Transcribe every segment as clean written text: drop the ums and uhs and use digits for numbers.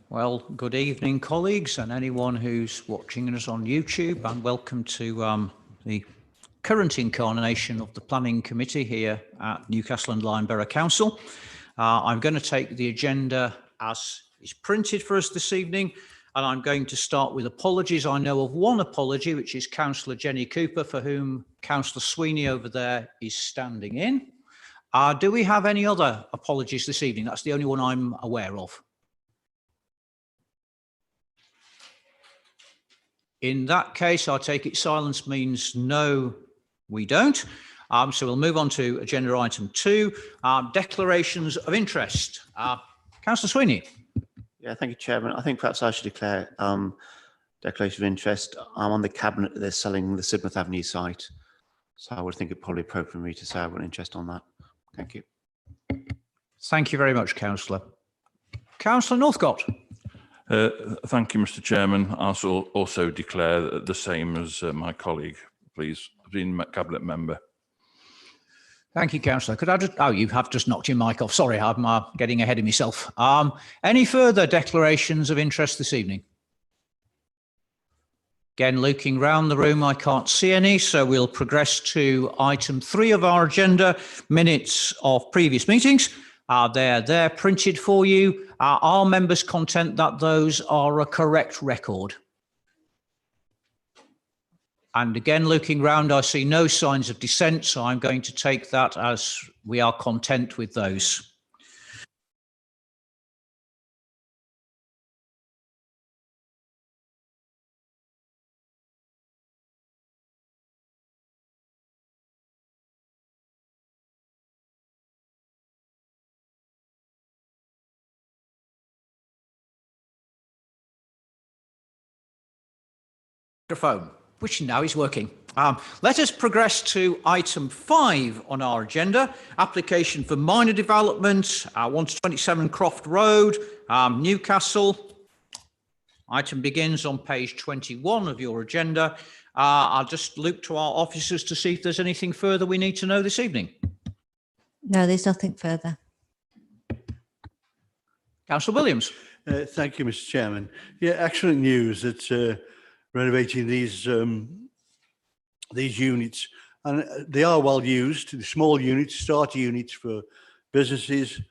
Well, good evening, colleagues, and anyone who's watching us on YouTube, and welcome to the current incarnation of the Planning Committee here at Newcastle-under-Lyme Borough Council. I'm going to take the agenda as is printed for us this evening, and I'm going to start with apologies. I know of one apology, which is Councillor Jenny Cooper, for whom Councillor Sweeney over there is standing in. Do we have any other apologies this evening? That's the only one I'm aware of. In that case, I take it silence means no, we don't. So we'll move on to agenda item 2, declarations of interest. Councillor Sweeney. Yeah, thank you, Chairman. I think perhaps I should declare declaration of interest. I'm on the cabinet. They're selling the Sidmouth Avenue site, so I would think it probably appropriate for me to say I've got interest on that. Thank you. Thank you very much, Councillor. Councillor Northcott. Thank you, Mr. Chairman. I also declare the same as my colleague, please, being cabinet member. Thank you, Councillor. Could I just, you have just knocked your mic off. Sorry, I'm getting ahead of myself. Any further declarations of interest this evening? Again, looking round the room, I can't see any, so we'll progress to item 3 of our agenda, minutes of previous meetings. They're there printed for you. Are members content that those are a correct record? And again, looking round, I see no signs of dissent, so I'm going to take that as we are content with those. Microphone, which now is working. Let us progress to item 5 on our agenda, application for minor development, 127 Croft Road, Newcastle. Item begins on page 21 of your agenda. I'll just look to our officers to see if there's anything further we need to know this evening. No, there's nothing further. Councillor Williams. Thank you, Mr. Chairman. Yeah, excellent news that renovating these units, and they are well used. The small units, starter units for businesses,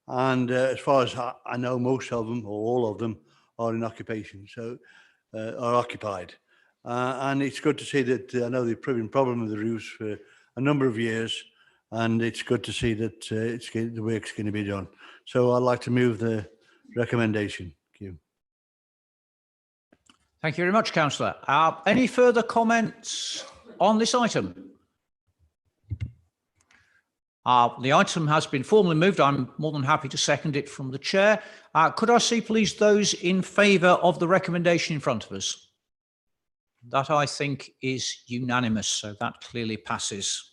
and as far as I know, most of them or all of them are in occupation, so are occupied. And it's good to see that I know they've been a problem with the roofs for a number of years, and it's good to see that the work's going to be done. So I'd like to move the recommendation. Thank you. Thank you very much, Councillor. Any further comments on this item? The item has been formally moved. I'm more than happy to second it from the chair. Could I see, please, those in favour of the recommendation in front of us? That, I think, is unanimous, so that clearly passes.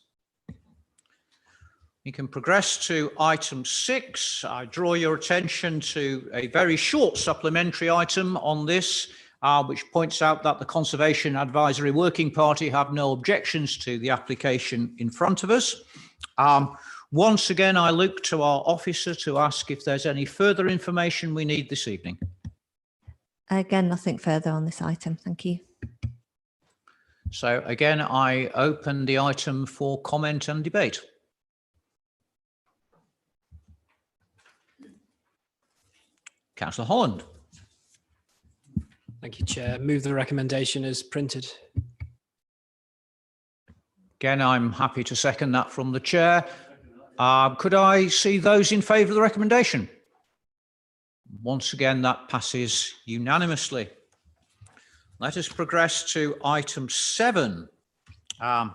We can progress to item 6. I draw your attention to a very short supplementary item on this, which points out that the Conservation Advisory Working Party have no objections to the application in front of us. Once again, I look to our officer to ask if there's any further information we need this evening. Again, nothing further on this item. Thank you. So again, I open the item for comment and debate. Councillor Holland. Thank you, Chair. Move the recommendation as printed. Again, I'm happy to second that from the chair. Could I see those in favour of the recommendation? Once again, that passes unanimously. Let us progress to item 7 on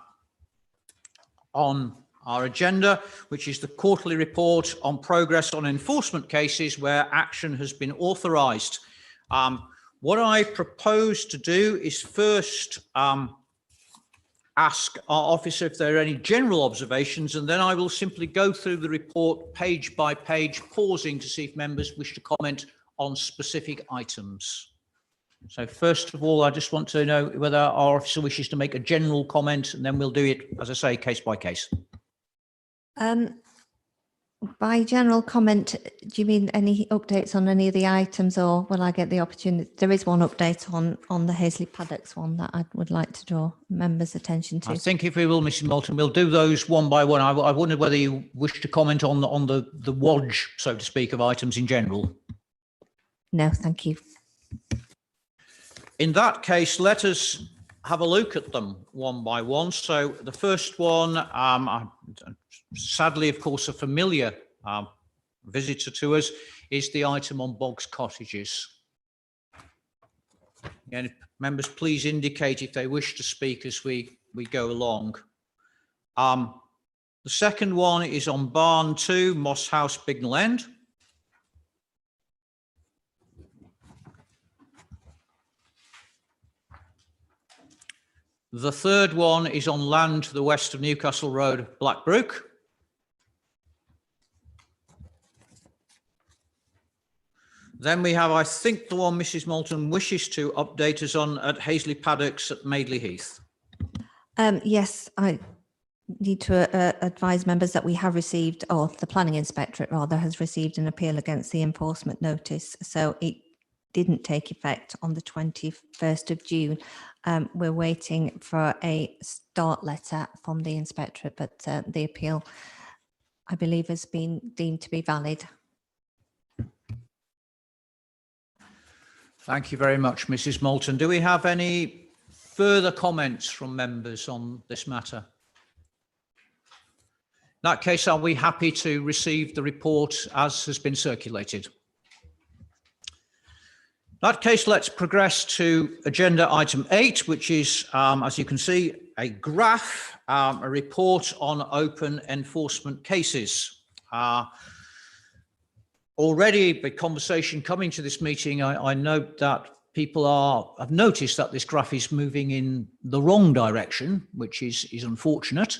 our agenda, which is the quarterly report on progress on enforcement cases where action has been authorised. What I propose to do is first ask our officer if there are any general observations, and then I will simply go through the report page by page, pausing to see if members wish to comment on specific items. So first of all, I just want to know whether our officer wishes to make a general comment, and then we'll do it, as I say, case by case. By general comment, do you mean any updates on any of the items, or will I get the opportunity? There is one update on the Hazley Paddocks one that I would like to draw members' attention to. I think if we will, Mrs. Moulton, we'll do those one by one. I wondered whether you wish to comment on the wodge, so to speak, of items in general. No, thank you. In that case, let us have a look at them one by one. So the first one, sadly, of course, a familiar visitor to us, is the item on Boggs Cottages. And members, please indicate if they wish to speak as we go along. The second one is on Barn 2, Moss House, Bignell End. The third one is on land to the west of Newcastle Road, Blackbrook. Then we have, I think, the one Mrs. Moulton wishes to update us on at Hazley Paddocks at Madeley Heath. Yes, I need to advise members that we have received, or the planning inspectorate rather, has received an appeal against the enforcement notice. So it didn't take effect on the 21st of June. We're waiting for a start letter from the inspectorate, but the appeal, I believe, has been deemed to be valid. Thank you very much, Mrs. Moulton. Do we have any further comments from members on this matter? In that case, are we happy to receive the report as has been circulated? In that case, let's progress to agenda item 8, which is, as you can see, a graph, a report on open enforcement cases. Already, the conversation coming to this meeting, I note that people have noticed that this graph is moving in the wrong direction, which is unfortunate.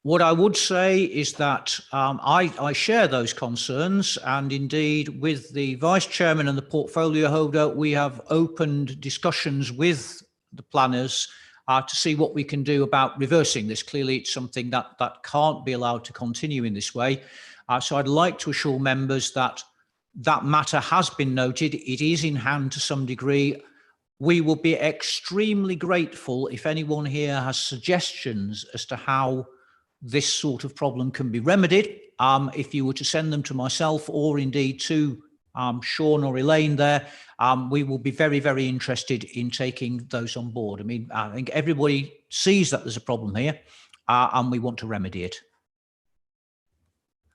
What I would say is that I share those concerns, and indeed with the Vice Chairman and the portfolio holder, we have opened discussions with the planners to see what we can do about reversing this. Clearly, it's something that can't be allowed to continue in this way. So I'd like to assure members that that matter has been noted. It is in hand to some degree. We will be extremely grateful if anyone here has suggestions as to how this sort of problem can be remedied. If you were to send them to myself or indeed to Sean or Elaine there, we will be very, very interested in taking those on board. I mean, I think everybody sees that there's a problem here and we want to remedy it.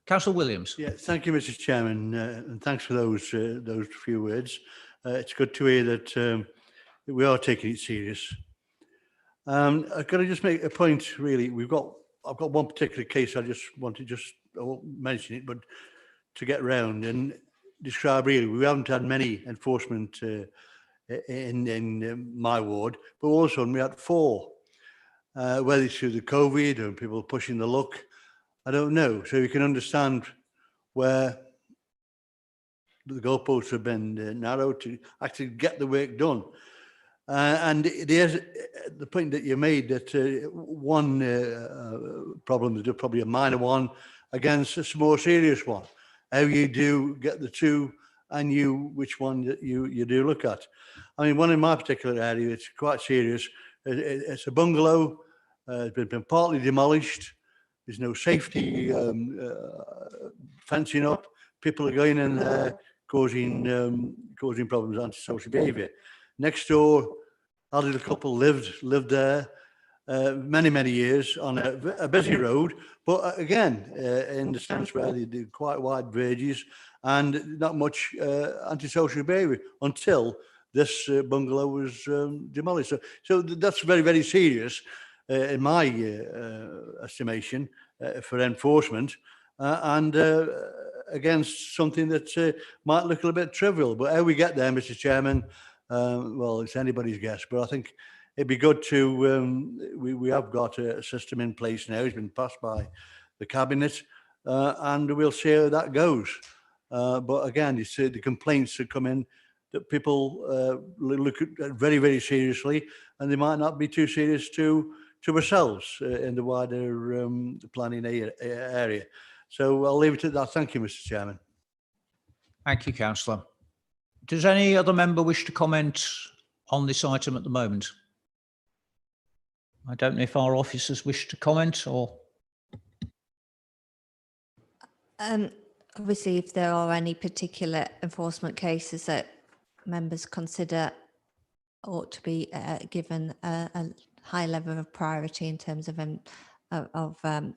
Councillor Williams. Yeah, thank you, Mr. Chairman, and thanks for those few words. It's good to hear that we are taking it serious. I've got to just make a point, really. I've got one particular case I just want to I won't mention it, but to get round and describe really, we haven't had many enforcement in my ward, but all of a sudden we had 4, whether it's through the COVID or people pushing the luck, I don't know. So you can understand where the goalposts have been narrowed to actually get the work done. And there's the point that you made that one problem is probably a minor one against a more serious one. How you do get the two and which one that you do look at. I mean, one in my particular area, it's quite serious. It's a bungalow. It's been partly demolished. There's no safety fencing up. People are going in there causing problems, antisocial behaviour. Next door, our little couple lived there many years on a busy road, but again, in the sense where they do quite wide verges and not much antisocial behaviour until this bungalow was demolished. So that's very, very serious in my estimation for enforcement and against something that might look a little bit trivial. But how we get there, Mr. Chairman, well, it's anybody's guess, but I think it'd be good to, we have got a system in place now. It's been passed by the Cabinet and we'll see how that goes. But again, you see the complaints that come in that people look at very, very seriously, and they might not be too serious to ourselves in the wider planning area. So I'll leave it at that. Thank you, Mr. Chairman. Thank you, councillor. Does any other member wish to comment on this item at the moment? I don't know if our officers wish to comment or... Obviously, if there are any particular enforcement cases that members consider ought to be given a high level of priority in terms of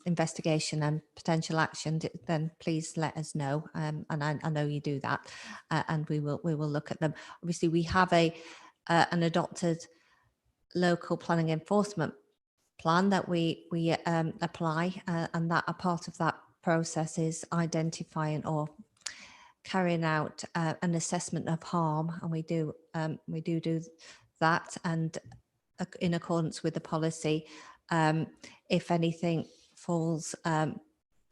investigation and potential action, then please let us know. And I know you do that, and we will look at them. Obviously, we have an adopted local planning enforcement plan that we apply, and that a part of that process is identifying or carrying out an assessment of harm, and we do that, and in accordance with the policy, if anything falls at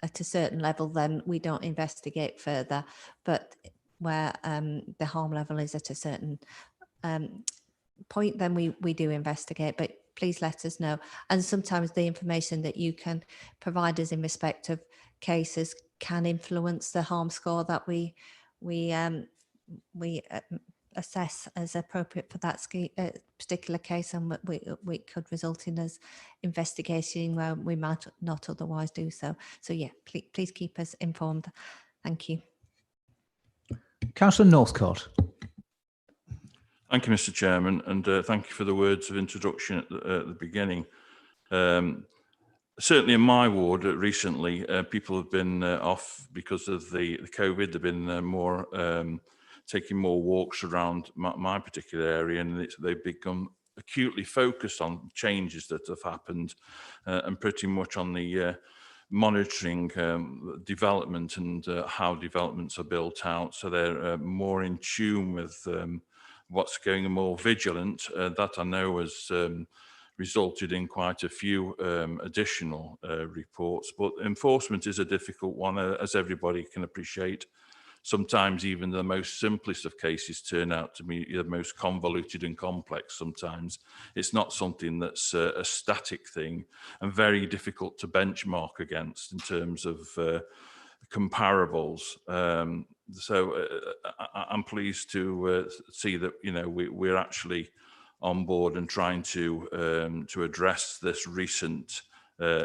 a certain level, then we don't investigate further, but where the harm level is at a certain point, then we do investigate. But please let us know. And sometimes the information that you can provide us in respect of cases can influence the harm score that we assess as appropriate for that particular case, and we could result in us investigating where we might not otherwise do so. So yeah, please keep us informed. Thank you. Councillor Northcott. Thank you, Mr. Chairman, and thank you for the words of introduction at the beginning. Certainly in my ward recently, people have been off because of the COVID. They've been taking more walks around my particular area, and they've become acutely focused on changes that have happened and pretty much on the monitoring development and how developments are built out. So they're more in tune with what's going on, more vigilant. That I know has resulted in quite a few additional reports, but enforcement is a difficult one, as everybody can appreciate. Sometimes even the most simplest of cases turn out to be the most convoluted and complex. Sometimes it's not something that's a static thing and very difficult to benchmark against in terms of comparables. So I'm pleased to see that, you know, we're actually on board and trying to address this recent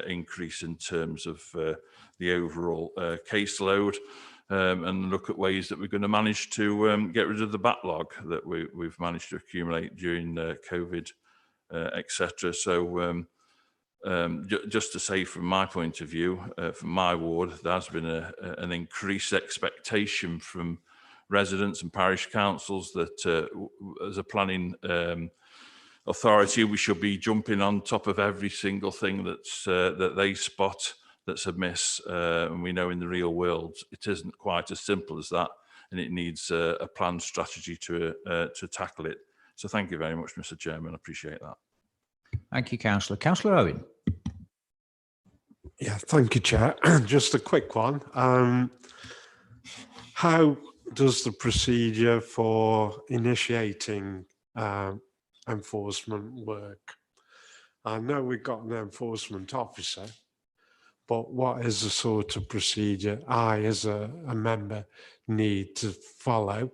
increase in terms of the overall caseload, and look at ways that we're going to manage to get rid of the backlog that we've managed to accumulate during COVID, etc. So just to say, from my point of view, from my ward, there's been an increased expectation from residents and parish councils that as a planning authority, we should be jumping on top of every single thing that's that they spot that's amiss. And we know in the real world it isn't quite as simple as that, and it needs a planned strategy to tackle it. So thank you very much, Mr. Chairman. I appreciate that. Thank you, Councillor. Councillor Owen. Yeah, thank you, Chair. Just a quick one. How does the procedure for initiating enforcement work? I know we've got an enforcement officer, but what is the sort of procedure I, as a member, need to follow?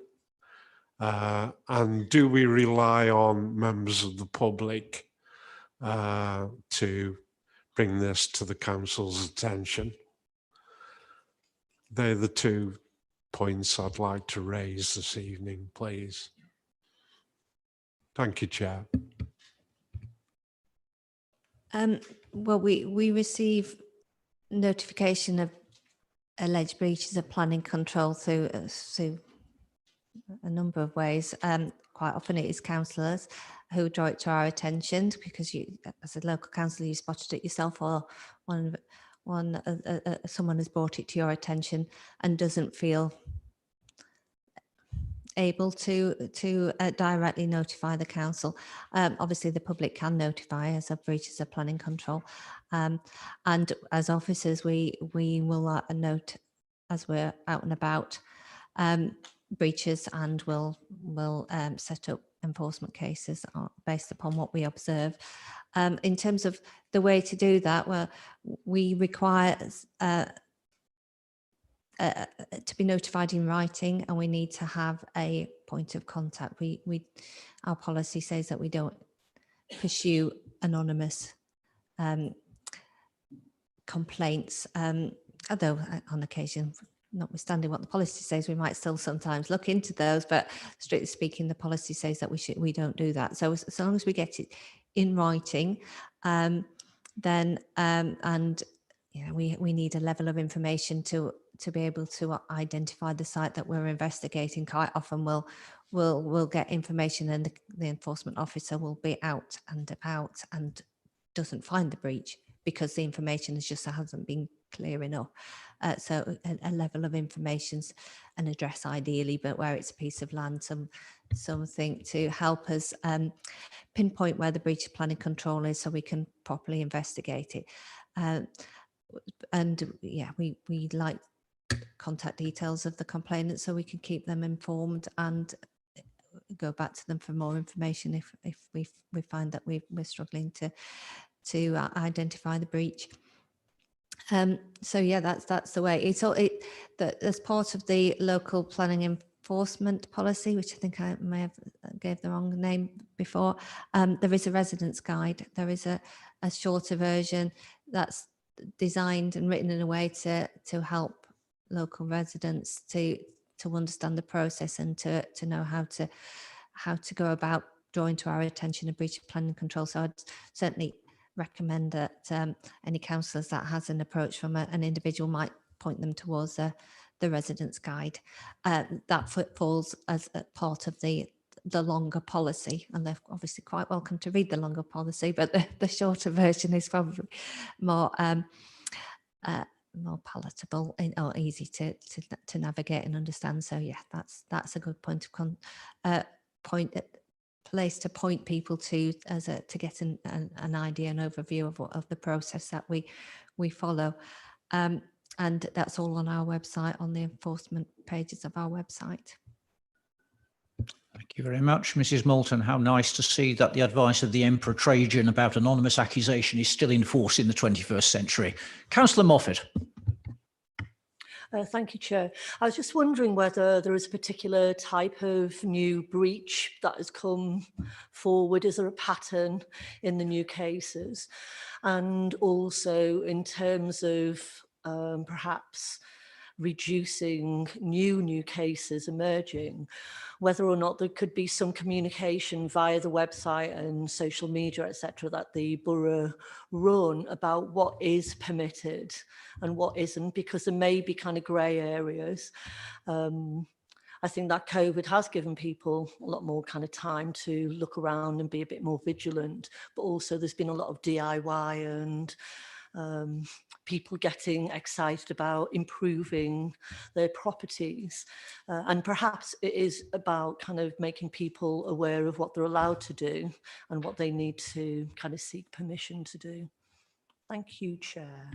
And do we rely on members of the public to bring this to the council's attention? They're the 2 points I'd like to raise this evening, please. Thank you, Chair. Well, we receive notification of alleged breaches of planning control through a number of ways. Quite often it is councillors who draw it to our attention because you, as a local councillor, you spotted it yourself, or someone has brought it to your attention and doesn't feel able to directly notify the council. Obviously, the public can notify us of breaches of planning control, and as officers, we will note as we're out and about breaches, and will set up enforcement cases based upon what we observe. In terms of the way to do that, well, we require to be notified in writing, and we need to have a point of contact. Our policy says that we don't pursue anonymous complaints, although on occasion, notwithstanding what the policy says, we might still sometimes look into those, but strictly speaking, the policy says that we don't do that. So as long as we get it in writing, then and we need a level of information to be able to identify the site that we're investigating. Quite often we'll get information, and the enforcement officer will be out and about and doesn't find the breach because the information just hasn't been clear enough. So a level of information's an address ideally, but where it's a piece of land, something to help us pinpoint where the breach of planning control is, so we can properly investigate it. And yeah, we like contact details of the complainant so we can keep them informed and go back to them for more information if we find that we're struggling to identify the breach. So yeah, that's the way. As part of the local planning enforcement policy, which I think I may have gave the wrong name before, there is a residence guide. There is a shorter version that's designed and written in a way to help local residents to understand the process and to know how to go about drawing to our attention a breach of planning control. So I'd certainly recommend that any councillors that has an approach from an individual might point them towards the residence guide. That falls as a part of the longer policy, and they're obviously quite welcome to read the longer policy, but the shorter version is probably more palatable or easy to navigate and understand. So yeah, that's a good point of place to point people to to get an idea, an overview of the process that we follow, and that's all on our website, on the enforcement pages of our website. Thank you very much, Mrs. Moulton. How nice to see that the advice of the Emperor Trajan about anonymous accusation is still in force in the 21st century. Councillor Moffat. Thank you, Chair. I was just wondering whether there is a particular type of new breach that has come forward. Is there a pattern in the new cases? And also in terms of perhaps reducing new cases emerging, whether or not there could be some communication via the website and social media, etc., that the borough run about what is permitted and what isn't, because there may be kind of grey areas. I think that COVID has given people a lot more kind of time to look around and be a bit more vigilant, but also there's been a lot of DIY and people getting excited about improving their properties, and perhaps it is about kind of making people aware of what they're allowed to do and what they need to kind of seek permission to do. Thank you, Chair.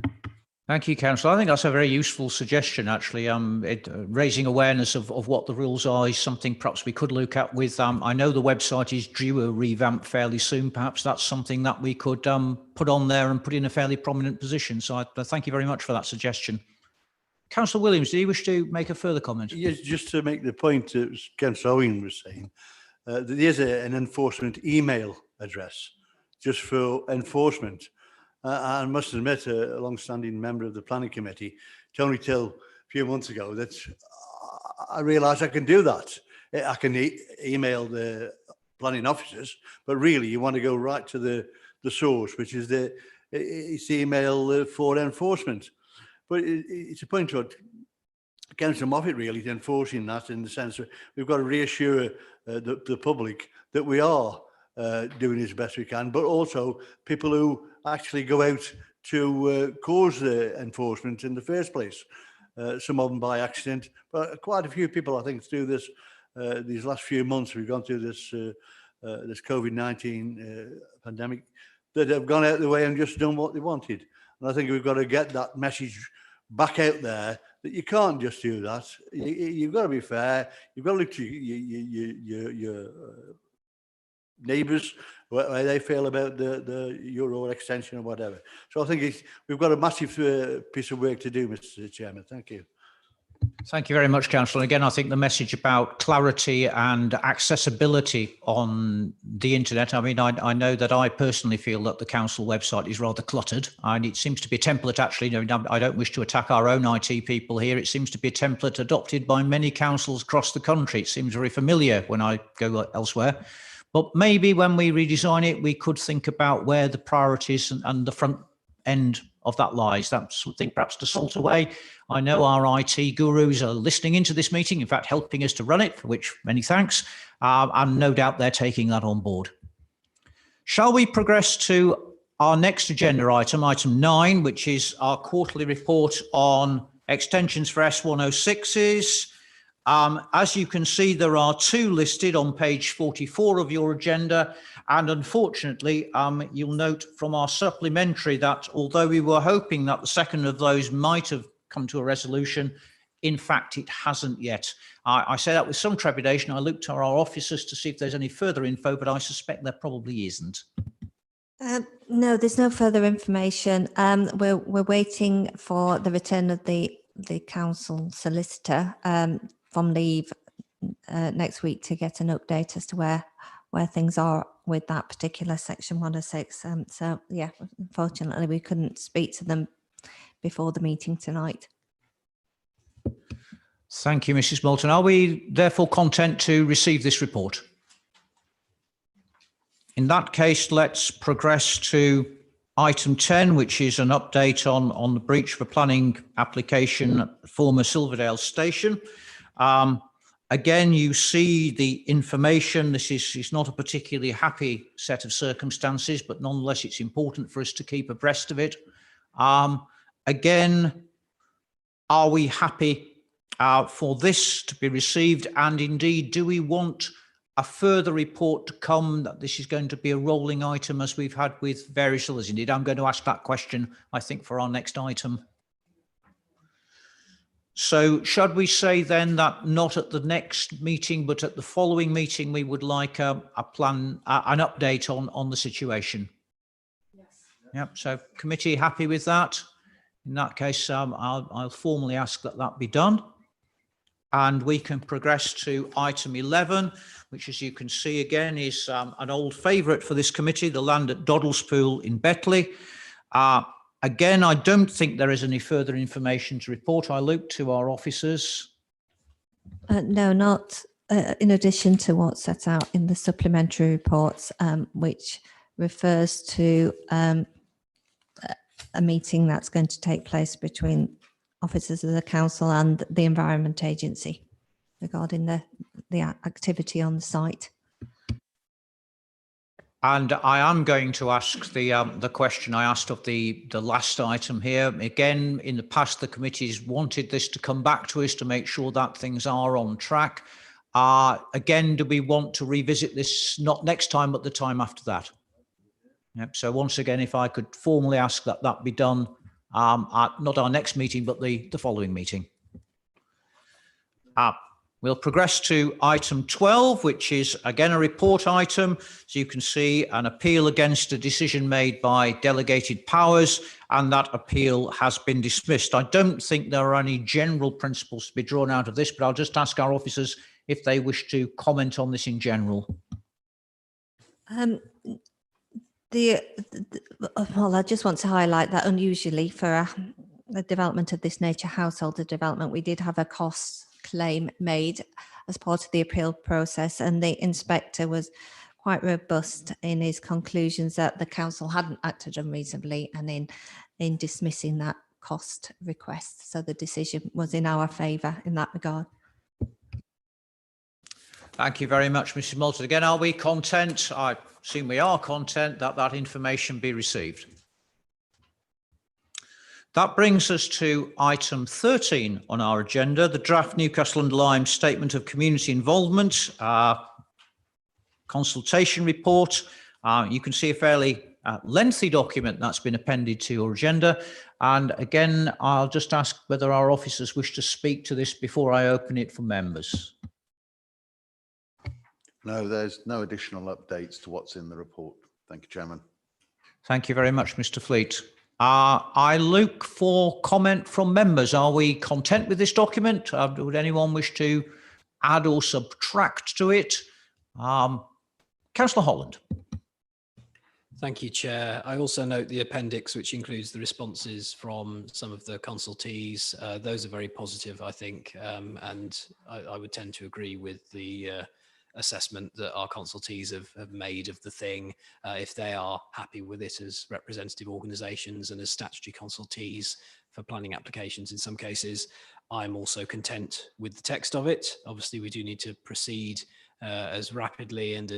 Thank you, Councillor. I think that's a very useful suggestion, actually. Raising awareness of what the rules are is something perhaps we could look at with, I know the website is due a revamp fairly soon. Perhaps that's something that we could put on there and put in a fairly prominent position. So I thank you very much for that suggestion. Councillor Williams, do you wish to make a further comment? Yes, just to make the point that Councillor Owen was saying, there's an enforcement email address just for enforcement. I must admit, a long-standing member of the planning committee, it's only till a few months ago that I realised I can do that. I can email the planning officers, but really you want to go right to the source, which is it's the email for enforcement. But it's a point to Councillor Moffat really to enforcing that, in the sense that we've got to reassure the public that we are doing as best we can, but also people who actually go out to cause the enforcement in the first place. Some of them by accident, but quite a few people, I think, through this these last few months we've gone through this this COVID-19 pandemic, that have gone out of the way and just done what they wanted. And I think we've got to get that message back out there that you can't just do that. You've got to be fair. You've got to look to your neighbours, where they feel about the Euro extension or whatever. So I think we've got a massive piece of work to do, Mr. Chairman. Thank you. Thank you very much, Councillor. And again, I think the message about clarity and accessibility on the internet. I mean, I know that I personally feel that the council website is rather cluttered, and it seems to be a template actually. You know, I don't wish to attack our own IT people here. It seems to be a template adopted by many councils across the country. It seems very familiar when I go elsewhere. But maybe when we redesign it, we could think about where the priorities and the front end of that lies. That's something perhaps to salt away. I know our IT gurus are listening into this meeting, in fact, helping us to run it, for which many thanks. And no doubt they're taking that on board. Shall we progress to our next agenda item, item 9, which is our quarterly report on extensions for S106s. As you can see, there are 2 listed on page 44 of your agenda. And unfortunately, you'll note from our supplementary that although we were hoping that the second of those might have come to a resolution, in fact, it hasn't yet. I say that with some trepidation. I looked to our officers to see if there's any further info, but I suspect there probably isn't. No, there's no further information. We're waiting for the return of the council solicitor from leave next week to get an update as to where things are with that particular section 106. So yeah, unfortunately we couldn't speak to them before the meeting tonight. Thank you, Mrs. Moulton. Are we therefore content to receive this report? In that case, let's progress to item 10, which is an update on the breach of a planning application at the former Silverdale station. Again, you see the information. This is not a particularly happy set of circumstances, but nonetheless, it's important for us to keep abreast of it. Again, are we happy for this to be received? And indeed, do we want a further report to come that this is going to be a rolling item as we've had with various others? Indeed, I'm going to ask that question, I think, for our next item. So should we say then that not at the next meeting, but at the following meeting, we would like an update on the situation? Yes. Yep. So committee happy with that? In that case, I'll formally ask that be done. And we can progress to item 11, which, as you can see again, is an old favourite for this committee, the land at Doddlespool in Betley. Again, I don't think there is any further information to report. I look to our officers. No, not in addition to what's set out in the supplementary reports, which refers to a meeting that's going to take place between officers of the council and the Environment Agency regarding the activity on the site. And I am going to ask the question I asked of the last item here. Again, in the past, the committees wanted this to come back to us to make sure that things are on track. Again, do we want to revisit this not next time, but the time after that? Yep. So once again, if I could formally ask that be done at not our next meeting, but the following meeting. We'll progress to item 12, which is again a report item. So you can see an appeal against a decision made by delegated powers, and that appeal has been dismissed. I don't think there are any general principles to be drawn out of this, but I'll just ask our officers if they wish to comment on this in general. Well, I just want to highlight that unusually for a development of this nature, householder development, we did have a cost claim made as part of the appeal process, and the inspector was quite robust in his conclusions that the council hadn't acted unreasonably and in dismissing that cost request. So the decision was in our favour in that regard. Thank you very much, Mrs. Moulton. Again, are we content? I assume we are content that that information be received. That brings us to item 13 on our agenda, the draft Newcastle-under-Lyme Statement of Community Involvement consultation report. You can see a fairly lengthy document that's been appended to your agenda. And again, I'll just ask whether our officers wish to speak to this before I open it for members. No, there's no additional updates to what's in the report. Thank you, Chairman. Thank you very much, Mr. Fleet. I look for comment from members. Are we content with this document? Would anyone wish to add or subtract to it? Councillor Holland. Thank you, Chair. I also note the appendix, which includes the responses from some of the consultees. Those are very positive, I think, and I would tend to agree with the assessment that our consultees have made of the thing. If they are happy with it as representative organisations and as statutory consultees for planning applications in some cases, I'm also content with the text of it. Obviously, we do need to proceed as rapidly and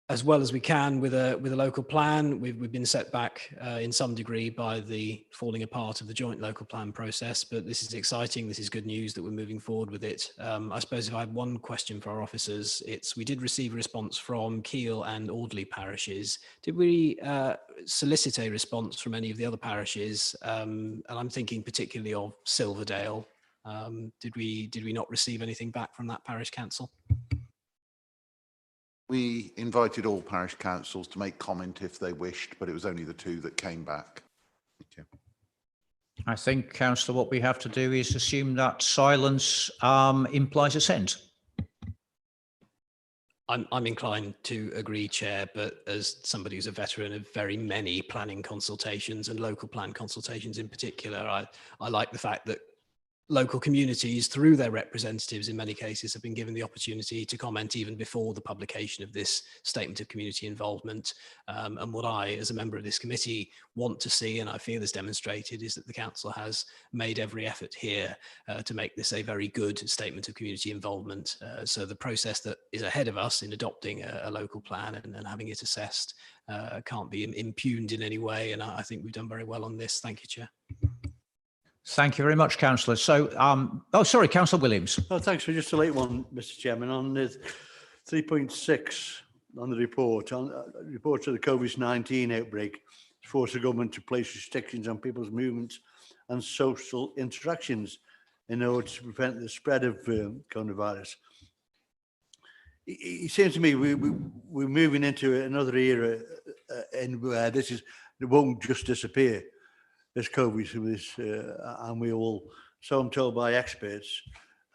as well as we can with a local plan. We've been set back in some degree by the falling apart of the joint local plan process, but this is exciting. This is good news that we're moving forward with it. I suppose if I had one question for our officers, we did receive a response from Keele and Audley parishes. Did we solicit a response from any of the other parishes? And I'm thinking particularly of Silverdale. Did we not receive anything back from that parish council? We invited all parish councils to make comment if they wished, but it was only the two that came back. Thank you. I think, Councillor, what we have to do is assume that silence implies assent. I'm inclined to agree, Chair, but as somebody who's a veteran of very many planning consultations and local plan consultations in particular, I like the fact that local communities, through their representatives in many cases, have been given the opportunity to comment even before the publication of this statement of community involvement. And what I, as a member of this committee, want to see, and I feel is demonstrated, is that the council has made every effort here to make this a very good statement of community involvement. So the process that is ahead of us in adopting a local plan and having it assessed can't be impugned in any way. And I think we've done very well on this. Thank you, Chair. Thank you very much, Councillor. So, sorry, Councillor Williams. Oh, thanks for just a late one, Mr. Chairman. On 3.6 on the report, of the COVID-19 outbreak, forced the government to place restrictions on people's movements and social interactions in order to prevent the spread of coronavirus. It seems to me we're moving into another era in where it won't just disappear. This COVID, and we all, so I'm told by experts,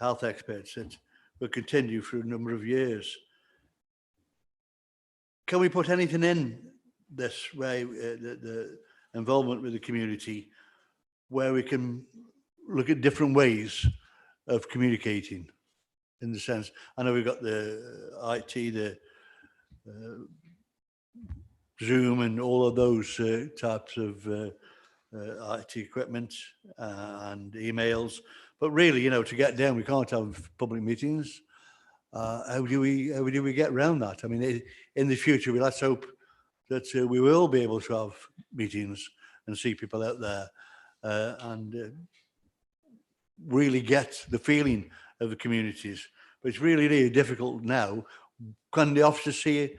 health experts, that will continue for a number of years. Can we put anything in this way, the involvement with the community, where we can look at different ways of communicating? In the sense, I know we've got the IT, the Zoom, and all of those types of IT equipment and emails, but really, to get down, we can't have public meetings. How do we get around that? I mean, in the future, let's hope that we will be able to have meetings and see people out there and really get the feeling of the communities. But it's really, really difficult now. Can the officers see,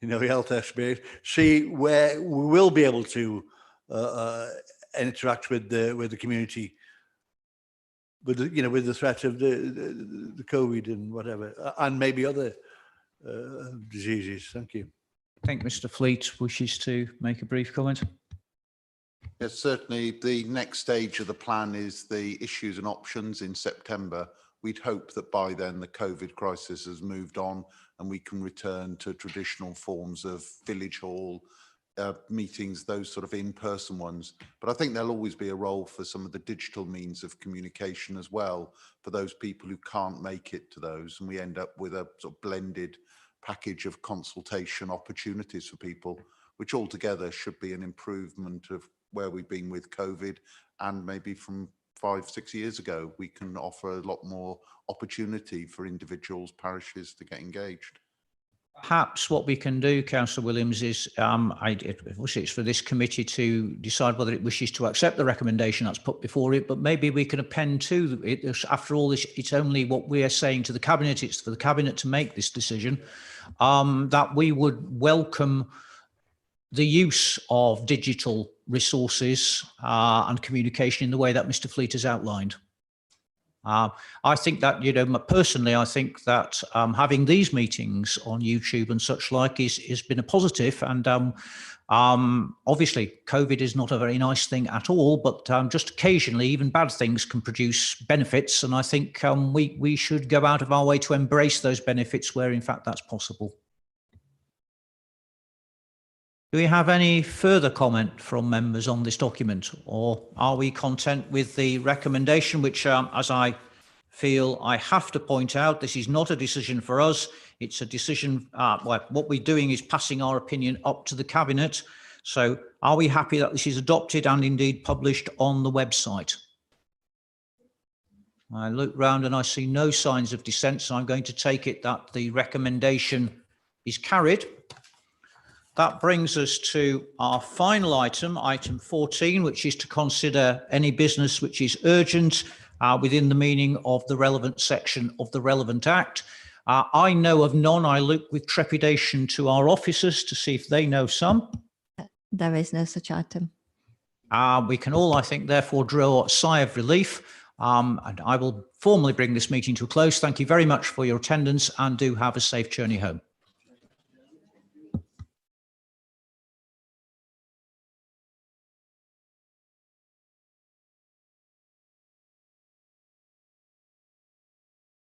the health expert, see where we will be able to interact with the community, with the threat of the COVID and whatever, and maybe other diseases. Thank you. I think Mr. Fleet wishes to make a brief comment. Yes, certainly. The next stage of the plan is the issues and options in September. We'd hope that by then the COVID crisis has moved on and we can return to traditional forms of village hall meetings, those sort of in-person ones. But I think there'll always be a role for some of the digital means of communication as well, for those people who can't make it to those. And we end up with a sort of blended package of consultation opportunities for people, which altogether should be an improvement of where we've been with COVID. And maybe from 5-6 years ago, we can offer a lot more opportunity for individuals, parishes to get engaged. Perhaps what we can do, Councillor Williams, is obviously it's for this committee to decide whether it wishes to accept the recommendation that's put before it, but maybe we can append to it. After all this, it's only what we are saying to the Cabinet, it's for the Cabinet to make this decision, that we would welcome the use of digital resources and communication in the way that Mr. Fleet has outlined. I think that, personally, I think that having these meetings on YouTube and such like has been a positive, and Obviously, COVID is not a very nice thing at all, but just occasionally, even bad things can produce benefits. And I think we should go out of our way to embrace those benefits where, in fact, that's possible. Do we have any further comment from members on this document, or are we content with the recommendation, which, as I feel I have to point out, this is not a decision for us. It's a decision, well, what we're doing is passing our opinion up to the Cabinet. So are we happy that this is adopted and indeed published on the website? I look round and I see no signs of dissent, so I'm going to take it that the recommendation is carried. That brings us to our final item, item 14, which is to consider any business which is urgent within the meaning of the relevant section of the relevant Act. I know of none. I look with trepidation to our officers to see if they know some. There is no such item. We can all, I think, therefore draw a sigh of relief. And I will formally bring this meeting to a close. Thank you very much for your attendance, and do have a safe journey home.